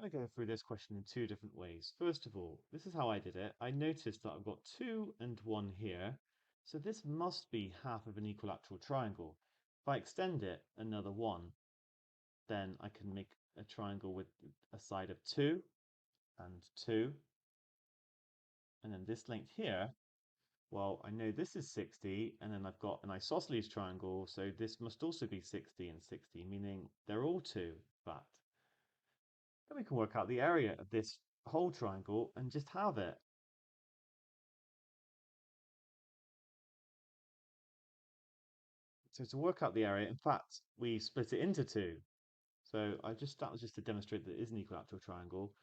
I'm going to go through this question in two different ways. First of all, this is how I did it. I noticed that I've got 2 and 1 here. So this must be half of an equilateral triangle. If I extend it another 1, then I can make a triangle with a side of 2 and 2. And then this length here, well, I know this is 60, and then I've got an isosceles triangle, so this must also be 60 and 60, meaning they're all 2, but then we can work out the area of this whole triangle and just have it. So to work out the area, in fact, we split it into 2. So that was just to demonstrate that it is an equilateral triangle.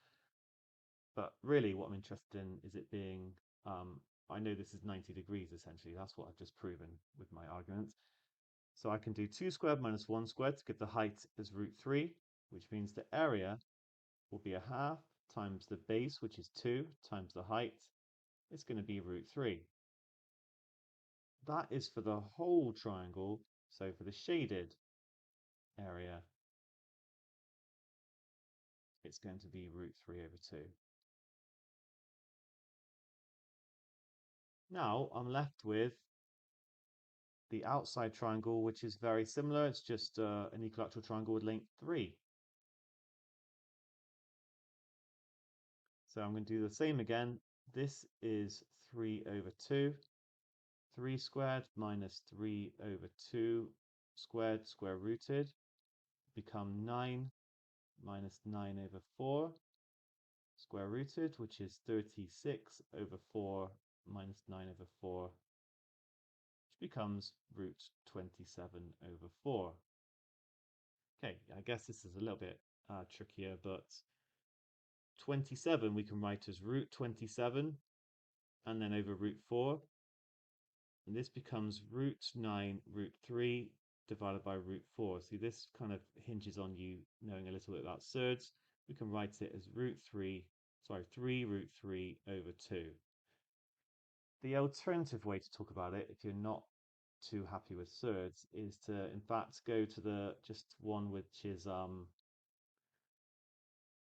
But really what I'm interested in is it being, I know this is 90 degrees essentially. That's what I've just proven with my argument. So I can do 2 squared minus 1 squared to get the height as √3, which means the area will be a half times the base, which is 2, times the height. It's going to be √3. That is for the whole triangle. So for the shaded area, it's going to be √3/2. Now I'm left with the outside triangle, which is very similar. It's just an equilateral triangle with length 3. So I'm going to do the same again. This is 3/2. 3 squared minus 3/2 squared square rooted become 9 minus 9/4 square rooted, which is 36/4 minus 9/4, which becomes √27/4. Okay, I guess this is a little bit trickier, but 27 we can write as √27 and then over √4. And this becomes √9/3 divided by √4. See, this kind of hinges on you knowing a little bit about surds. We can write it as 3√3/2. The alternative way to talk about it, if you're not too happy with surds, is to in fact go to the just one which is a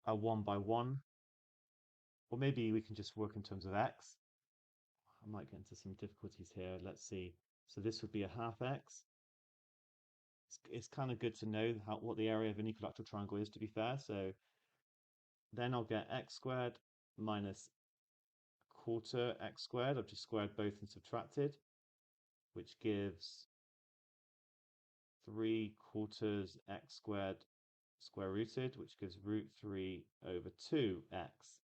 1 by 1, or maybe we can just work in terms of x. I might get into some difficulties here. Let's see. So this would be a half x. It's kind of good to know what the area of an equilateral triangle is, to be fair. So then I'll get x squared minus a quarter x squared. I've just squared both and subtracted, which gives 3/4 x squared square rooted, which gives √3/2x.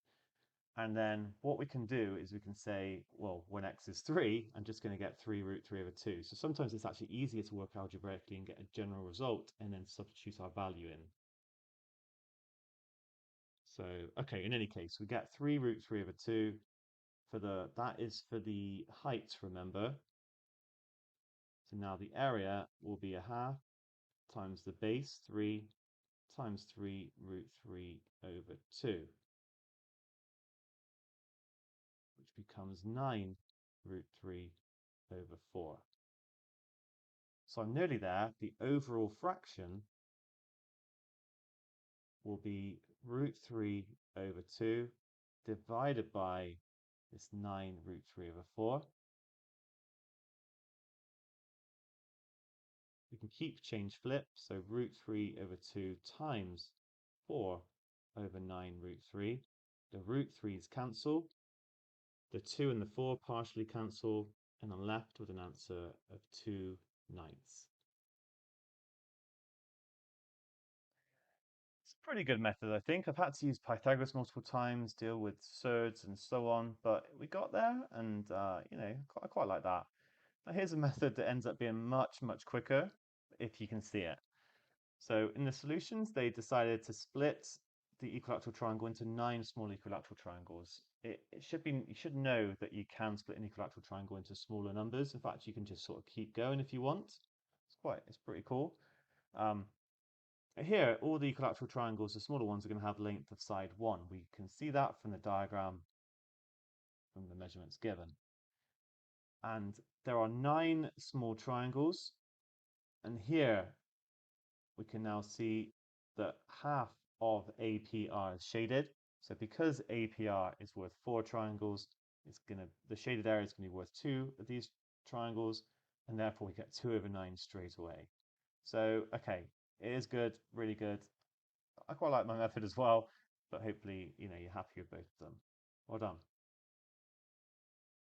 And then what we can do is we can say, well, when x is 3, I'm just going to get 3√3/2. So sometimes it's actually easier to work algebraically and get a general result and then substitute our value in. So, okay, in any case, we get 3√3/2 that is for the height, remember. So now the area will be a half times the base, 3, times 3√3/2, which becomes 9√3/4. So I'm nearly there. The overall fraction will be √3/2 divided by this 9√3/4. We can keep change flip, so √3/2 times 4/9√3. The √3's cancel, the 2 and the 4 partially cancel, and I'm left with an answer of 2/9. It's a pretty good method, I think. I've had to use Pythagoras multiple times, deal with surds and so on, but we got there, and I quite like that. Now here's a method that ends up being much, much quicker, if you can see it. So in the solutions, they decided to split the equilateral triangle into 9 small equilateral triangles. You should know that you can split an equilateral triangle into smaller numbers. In fact, you can just sort of keep going if you want. It's pretty cool. Here, all the equilateral triangles, the smaller ones, are going to have length of side 1. We can see that from the diagram, from the measurements given. And there are 9 small triangles. And here we can now see that half of APR is shaded. So because APR is worth 4 triangles, the shaded area is going to be worth 2 of these triangles, and therefore we get 2/9 straight away. So, okay, it is good, really good. I quite like my method as well, but hopefully, you're happy with both of them. Well done.